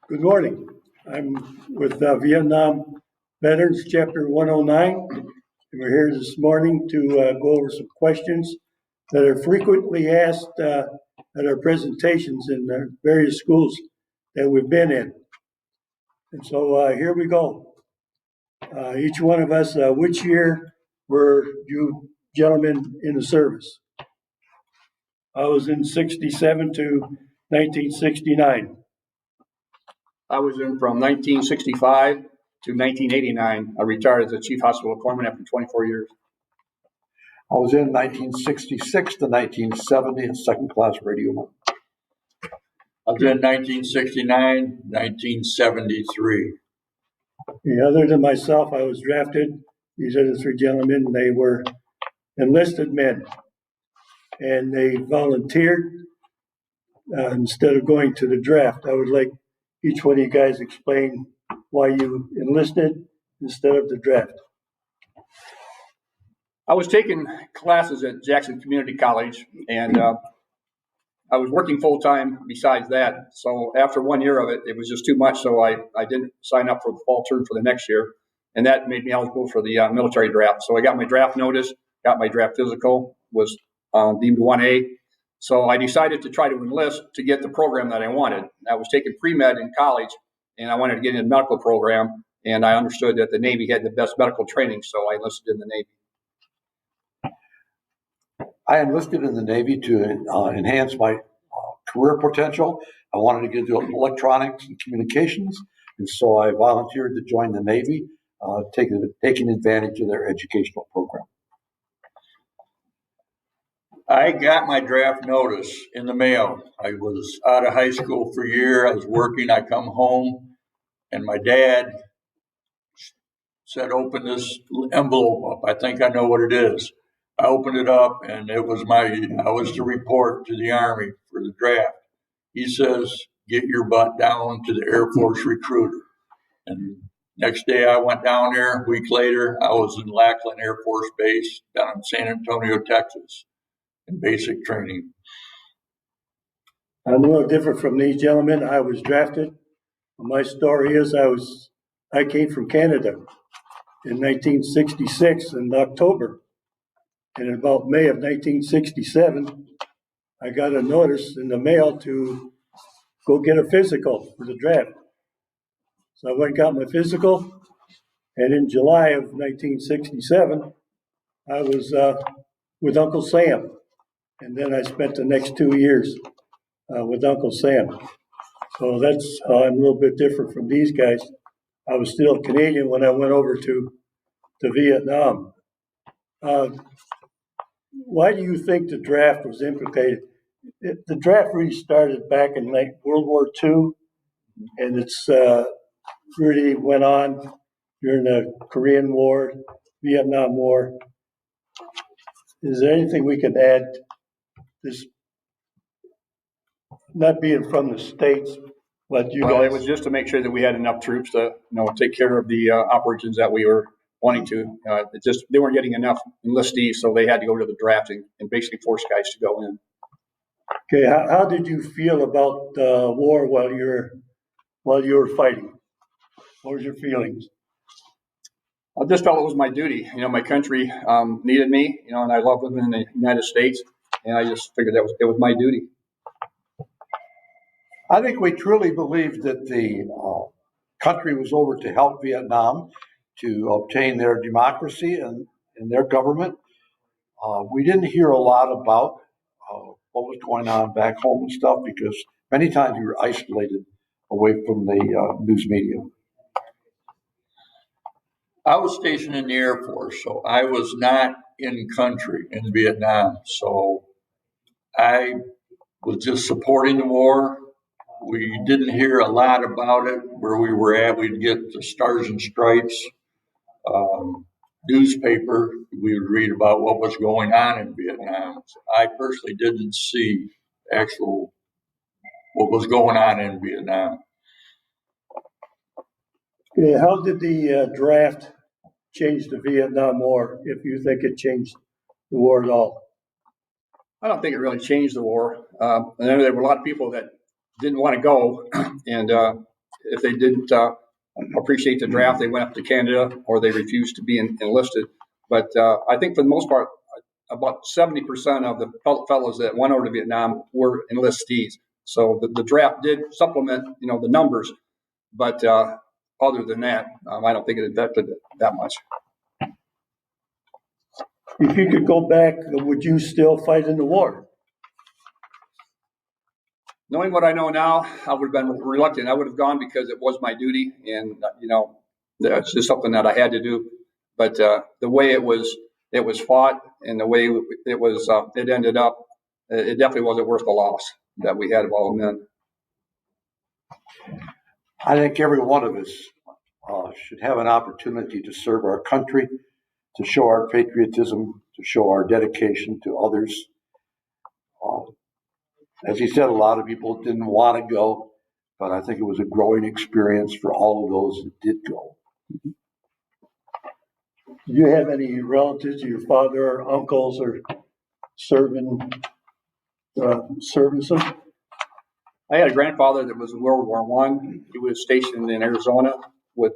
Good morning. I'm with Vietnam Veterans Chapter 109, and we're here this morning to go over some questions that are frequently asked at our presentations in the various schools that we've been in. And so here we go. Each one of us, which year were you gentlemen in the service? I was in 67 to 1969. I was in from 1965 to 1989. I retired as a chief hospital corpsman after 24 years. I was in 1966 to 1970 in second class radioman. I was in 1969, 1973. Other than myself, I was drafted. These are the three gentlemen. They were enlisted men, and they volunteered instead of going to the draft. I would like each one of you guys explain why you enlisted instead of the draft. I was taking classes at Jackson Community College, and I was working full time besides that. So after 1 year of it, it was just too much. So I didn't sign up for the fall term for the next year. And that made me eligible for the military draft. So I got my draft notice, got my draft physical, was deemed 1A. So I decided to try to enlist to get the program that I wanted. I was taking pre-med in college, and I wanted to get in the medical program. And I understood that the Navy had the best medical training, so I enlisted in the Navy. I enlisted in the Navy to enhance my career potential. I wanted to get into electronics and communications, and so I volunteered to join the Navy, taking advantage of their educational program. I got my draft notice in the mail. I was out of high school for a year. I was working. I come home, and my dad said, "Open this envelope up. I think I know what it is." I opened it up, and I was to report to the Army for the draft. He says, "Get your butt down to the Air Force recruiter." And next day I went down there. A week later, I was in Lackland Air Force Base down in San Antonio, Texas, in basic training. I'm a little different from these gentlemen. I was drafted. My story is I came from Canada in 1966 in October. And in about May of 1967, I got a notice in the mail to go get a physical for the draft. So I went and got my physical, and in July of 1967, I was with Uncle Sam. And then I spent the next 2 years with Uncle Sam. So that's how I'm a little bit different from these guys. I was still Canadian when I went over to Vietnam. Why do you think the draft was implicated? The draft really started back in World War II, and it's really went on during the Korean War, Vietnam War. Is there anything we can add? This not being from the States, but you Well, guys. it was just to make sure that we had enough troops to, take care of the operations that we were wanting to. They weren't getting enough enlistees, so they had to go to the drafting and basically force guys to go in. Okay, how did you feel about the war while you were fighting? What was your feelings? I just felt it was my duty. My country needed me, and I love living in the United States, and I just figured it was my duty. I think we truly believed that the country was over to help Vietnam to obtain their democracy and their government. We didn't hear a lot about what was going on back home and stuff because many times we were isolated away from the news media. I was stationed in the Air Force, so I was not in country in Vietnam. So I was just supporting the war. We didn't hear a lot about it. Where we were at, we'd get the Stars and Stripes newspaper. We would read about what was going on in Vietnam. So I personally didn't see actual what was going on in Vietnam. Okay, how did the draft change the Vietnam War, if you think it changed the war at all? I don't think it really changed the war. And there were a lot of people that didn't want to go, and if they didn't appreciate the draft, they went up to Canada or they refused to be enlisted. But I think for the most part, about 70% of the fellows that went over to Vietnam were enlistees. So the draft did supplement, the numbers, but other than that, I don't think it affected it that much. If you could go back, would you still fight in the war? Knowing what I know now, I would have been reluctant. I would have gone because it was my duty, and it's just something that I had to do. But the way it was fought, and the way it ended up, it definitely wasn't worth the loss that we had of all the men. I think every one of us should have an opportunity to serve our country, to show our patriotism, to show our dedication to others. As he said, a lot of people didn't want to go, but I think it was a growing experience for all of those that did go. Do you have any relatives, your father or uncles, or serving service? I had a grandfather that was in World War I. He was stationed in Arizona with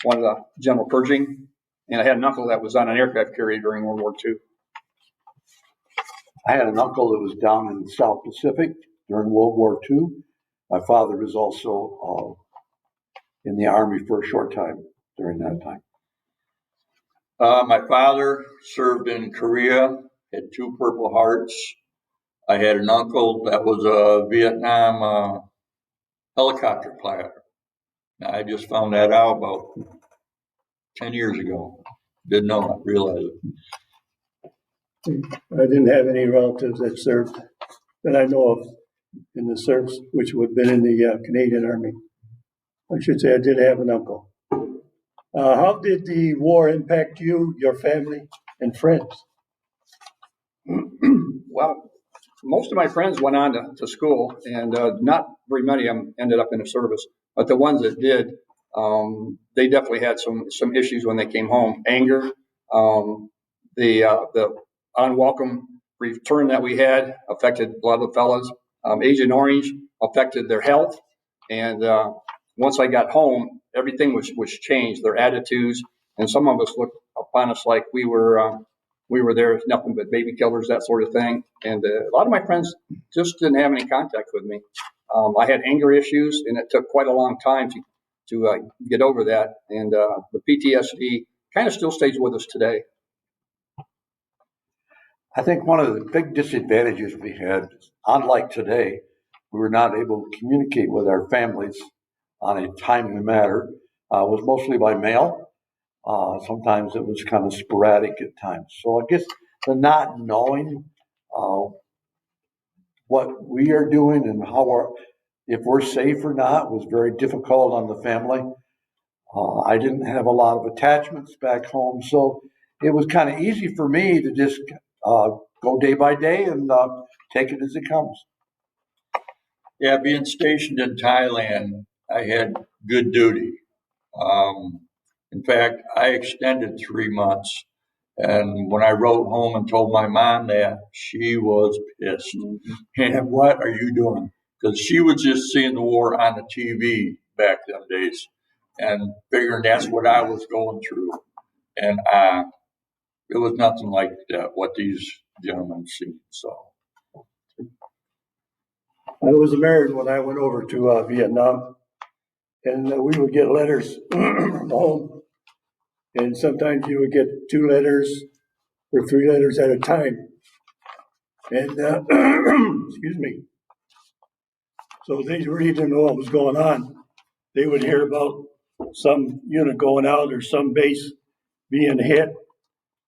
one of the General Pershing, and I had an uncle that was on an aircraft carrier during World War II. I had an uncle that was down in the South Pacific during World War II. My father was also in the Army for a short time during that time. My father served in Korea, had 2 Purple Hearts. I had an uncle that was a Vietnam helicopter pilot. I just found that out about 10 years ago. Didn't know it, realized it. I didn't have any relatives that served that I know of in the service, which would have been in the Canadian Army. I should say I did have an uncle. How did the war impact you, your family, and friends? Well, most of my friends went on to school, and not very many of them ended up in the service. But the ones that did, they definitely had some issues when they came home. Anger, the unwelcome return that we had affected a lot of the fellas. Agent Orange affected their health, and once I got home, everything was changed. Their attitudes, and some of us looked upon us like we were there, nothing but baby killers, that sort of thing. And a lot of my friends just didn't have any contact with me. I had anger issues, and it took quite a long time to get over that. And the PTSD kind of still stays with us today. I think one of the big disadvantages we had, unlike today, we were not able to communicate with our families on a timely manner, was mostly by mail. Sometimes it was kind of sporadic at times. So I guess the not knowing what we are doing and if we're safe or not was very difficult on the family. I didn't have a lot of attachments back home, so it was kind of easy for me to just go day by day and take it as it comes. Yeah, being stationed in Thailand, I had good duty. In fact, I extended 3 months. And when I wrote home and told my mom that, she was pissed. And what are you doing? Because she was just seeing the war on the TV back them days and figuring that's what I was going through. And it was nothing like that, what these gentlemen seen. So I was married when I went over to Vietnam, and we would get letters from home. And sometimes you would get 2 letters or 3 letters at a time. And excuse me. So they really didn't know what was going on. They would hear about some unit going out or some base being hit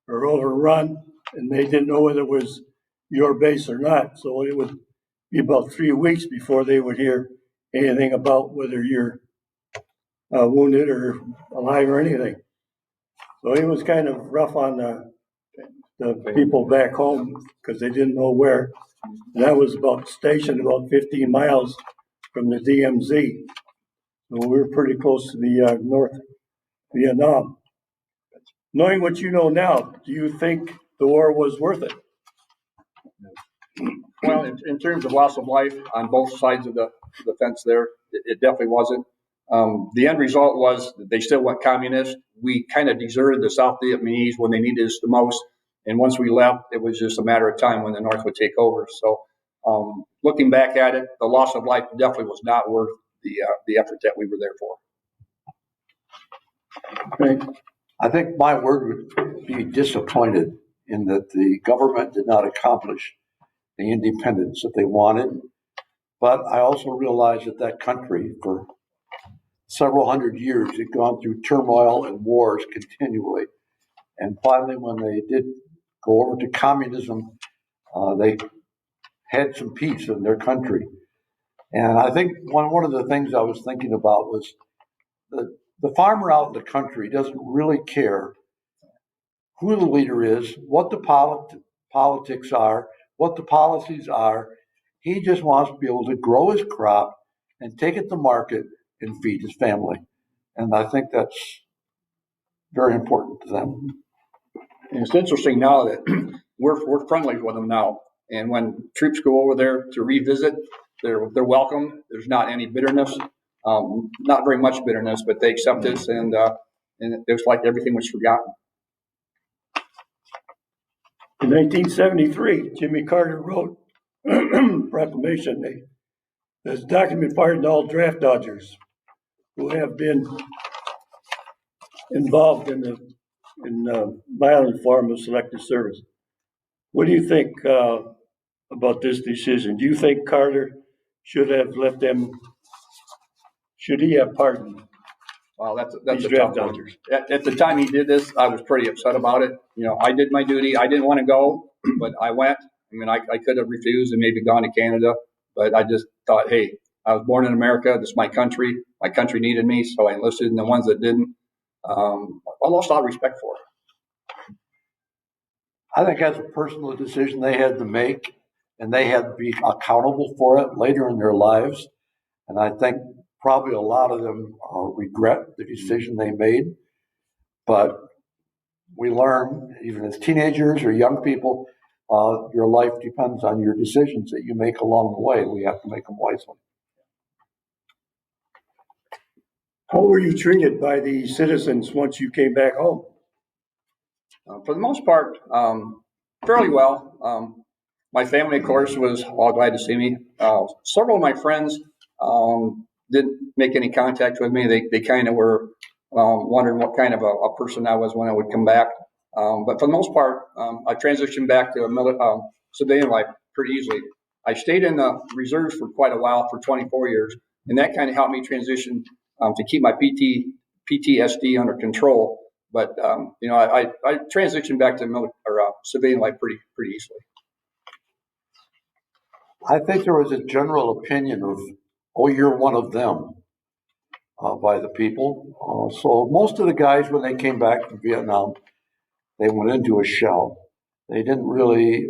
or overrun, and they didn't know whether it was your base or not. So it would be about 3 weeks before they would hear anything about whether you're wounded or alive or anything. So it was kind of rough on the people back home because they didn't know where. And I was stationed about 15 miles from the DMZ. So we were pretty close to the North Vietnam. Knowing what you know now, do you think the war was worth it? Well, in terms of loss of life on both sides of the fence there, it definitely wasn't. The end result was that they still went communist. We kind of deserted the South Vietnamese when they needed us the most. And once we left, it was just a matter of time when the North would take over. So looking back at it, the loss of life definitely was not worth the effort that we were there for. Right. I think my word would be disappointed in that the government did not accomplish the independence that they wanted. But I also realize that that country for several hundred years had gone through turmoil and wars continually. And finally, when they did go over to communism, they had some peace in their country. And I think one of the things I was thinking about was the farmer out in the country doesn't really care who the leader is, what the politics are, what the policies are. He just wants to be able to grow his crop and take it to market and feed his family. And I think that's very important to them. And it's interesting now that we're friendly with them now. And when troops go over there to revisit, they're welcome. There's not any bitterness, not very much bitterness, but they accept us, and it looks like everything was forgotten. In 1973, Jimmy Carter wrote proclamation. There's document pardon all draft dodgers who have been involved in violent form of selective service. What do you think about this decision? Do you think Carter should have let them? Should he have pardoned Wow, that's these a draft tough one. dodgers? At the time he did this, I was pretty upset about it. You know, I did my duty. I didn't want to go, but I went. I mean, I could have refused and maybe gone to Canada, but I just thought, hey, I was born in America. This is my country. My country needed me, so I enlisted. And the ones that didn't, I lost all respect for it. I think that's a personal decision they had to make, and they had to be accountable for it later in their lives. And I think probably a lot of them regret the decision they made. But we learn, even as teenagers or young people, your life depends on your decisions that you make along the way. We have to make them wisely. How were you treated by the citizens once you came back home? For the most part, fairly well. My family, of course, was all glad to see me. Several of my friends didn't make any contact with me. They kind of were wondering what kind of a person I was when I would come back. But for the most part, I transitioned back to civilian life pretty easily. I stayed in the reserves for quite a while, for 24 years, and that kind of helped me transition to keep my PTSD under control. But you know, I transitioned back to civilian life pretty easily. I think there was a general opinion of, oh, you're one of them by the people. So most of the guys, when they came back from Vietnam, they went into a shell. They didn't really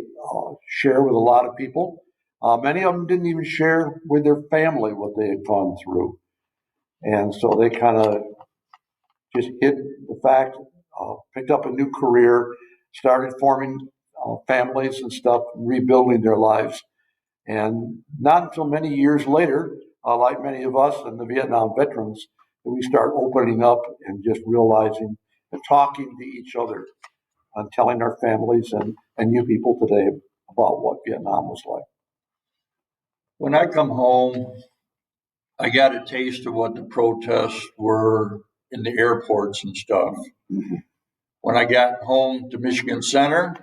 share with a lot of people. Many of them didn't even share with their family what they had gone through. And so they kind of just hid the fact, picked up a new career, started forming families and stuff, rebuilding their lives. And not until many years later, like many of us and the Vietnam veterans, that we start opening up and just realizing and talking to each other and telling our families and you people today about what Vietnam was like. When I come home, I got a taste of what the protests were in the airports and stuff. Mm-hmm. When I got home to Michigan Center,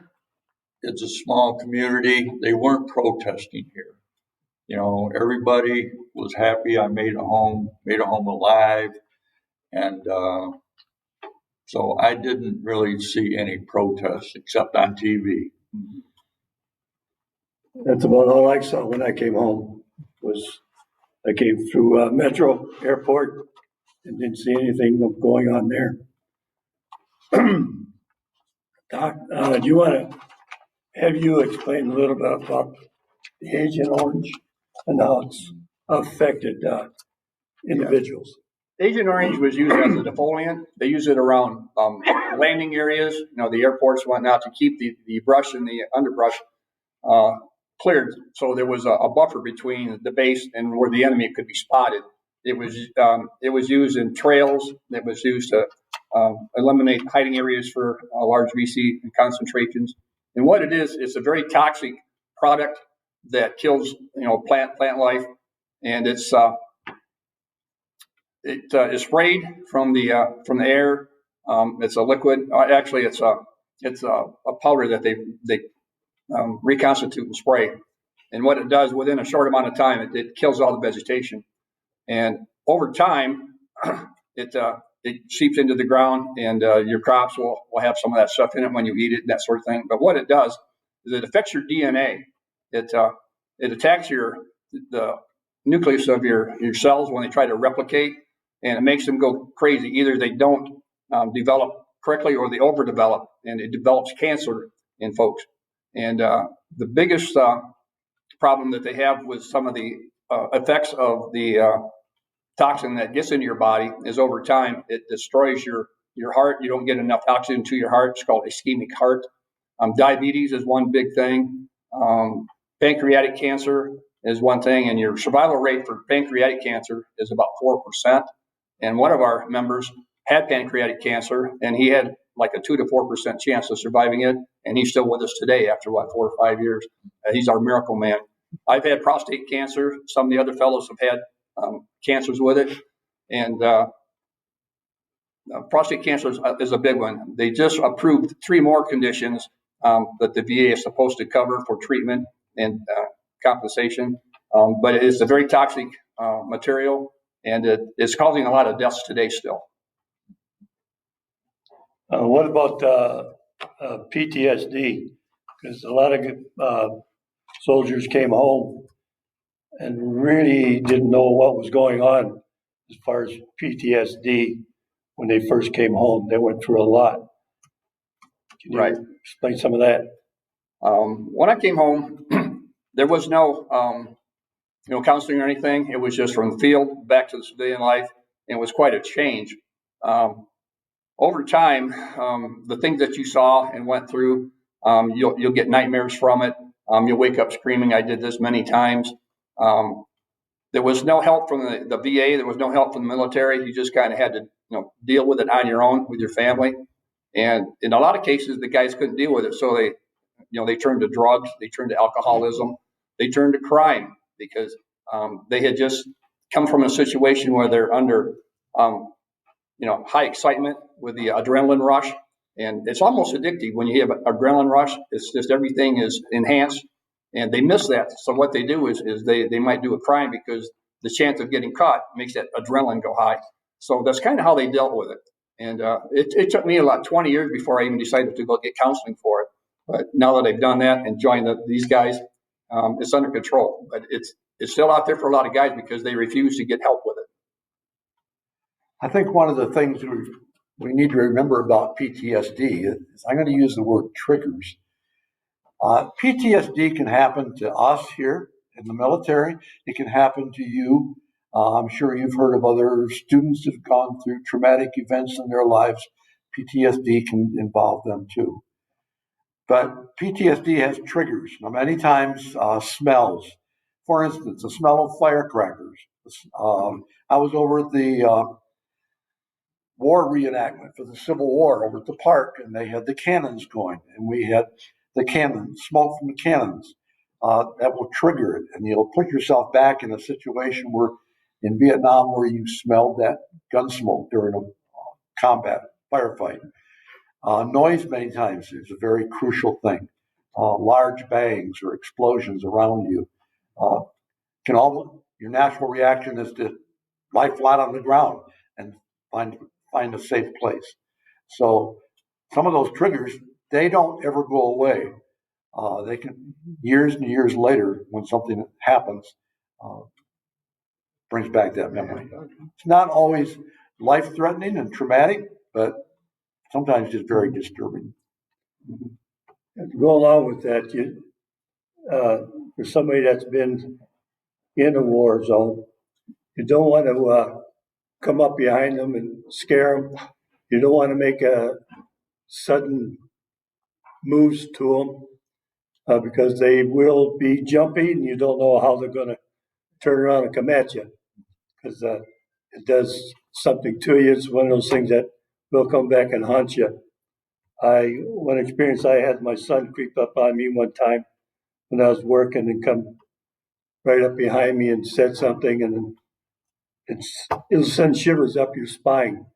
it's a small community. They weren't protesting here. You know, everybody was happy. I made a home alive. And so I didn't really see any protests except on TV. That's about all I saw when I came home. I came through Metro Airport and didn't see anything going on there. Doc, do you want to have you explain a little bit about the Agent Orange and how it's affected individuals? Agent Orange was used as a defoliant. They use it around landing areas, you know, the airports and whatnot, to keep the brush and the underbrush cleared. So there was a buffer between the base and where the enemy could be spotted. It was used in trails. It was used to eliminate hiding areas for large VC concentrations. And what it is, it's a very toxic product that kills, plant life, and it is sprayed from the air. It's a liquid. Actually, it's a powder that they reconstitute and spray. And what it does within a short amount of time, it kills all the vegetation. And over time, it seeps into the ground, and your crops will have some of that stuff in it when you eat it, that sort of thing. But what it does is it affects your DNA. It attacks the nucleus of your cells when they try to replicate, and it makes them go crazy. Either they don't develop correctly, or they overdevelop, and it develops cancer in folks. And the biggest problem that they have with some of the effects of the toxin that gets into your body is over time it destroys your heart. You don't get enough oxygen to your heart. It's called ischemic heart. Diabetes is one big thing. Pancreatic cancer is one thing, and your survival rate for pancreatic cancer is about 4%. And one of our members had pancreatic cancer, and he had like a 2 to 4% chance of surviving it, and he's still with us today after 4 or 5 years. He's our miracle man. I've had prostate cancer. Some of the other fellows have had cancers with it, and prostate cancer is a big one. They just approved 3 more conditions that the VA is supposed to cover for treatment and compensation, but it is a very toxic material, and it's causing a lot of deaths today still. What about PTSD? Because a lot of soldiers came home and really didn't know what was going on as far as PTSD when they first came home. They went through a lot. Can you explain some of that? When I came home, there was no counseling or anything. It was just from the field back to the civilian life, and it was quite a change. Over time, the things that you saw and went through, you'll get nightmares from it. You'll wake up screaming. I did this many times. There was no help from the VA. There was no help from the military. You just kind of had to deal with it on your own with your family. And in a lot of cases, the guys couldn't deal with it, so they turned to drugs. They turned to alcoholism. They turned to crime because they had just come from a situation where they're under high excitement with the adrenaline rush, and it's almost addictive when you have an adrenaline rush. It's just everything is enhanced, and they miss that. So what they do is they might do a crime because the chance of getting caught makes that adrenaline go high. So that's kind of how they dealt with it. And it took me about 20 years before I even decided to go get counseling for it. But now that I've done that and joined these guys, it's under control. But it's still out there for a lot of guys because they refuse to get help with it. I think one of the things we need to remember about PTSD is, I'm going to use the word triggers. PTSD can happen to us here in the military. It can happen to you. I'm sure you've heard of other students who've gone through traumatic events in their lives. PTSD can involve them too. But PTSD has triggers. Now, many times, smells. For instance, the smell of firecrackers. I was over at the war reenactment for the Civil War over at the park, and they had the cannons going, and we had the smoke from the cannons. That will trigger it, and you'll put yourself back in a situation where in Vietnam where you smelled that gun smoke during a combat firefight. Noise many times is a very crucial thing. Large bangs or explosions around you your natural reaction is to lie flat on the ground and find a safe place. So some of those triggers, they don't ever go away. They can, years and years later, when something happens, brings back that memory. It's not always life-threatening and traumatic, but sometimes just very disturbing. And to go along with that, for somebody that's been in a war zone, you don't want to come up behind them and scare them. You don't want to make sudden moves to them because they will be jumpy, and you don't know how they're going to turn around and come at you. Because it does something to you. It's one of those things that will come back and haunt you. One experience I had, my son creep up on me one time when I was working and come right up behind me and said something, and it'll send shivers up your spine.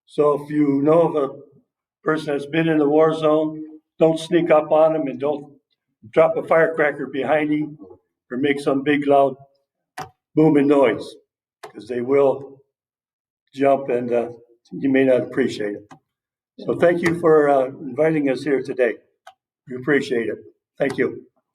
So if you know of a person that's been in the war zone, don't sneak up on them and don't drop a firecracker behind him or make some big loud booming noise, because they will jump and you may not appreciate it. So thank you for inviting us here today. We appreciate it. Thank you.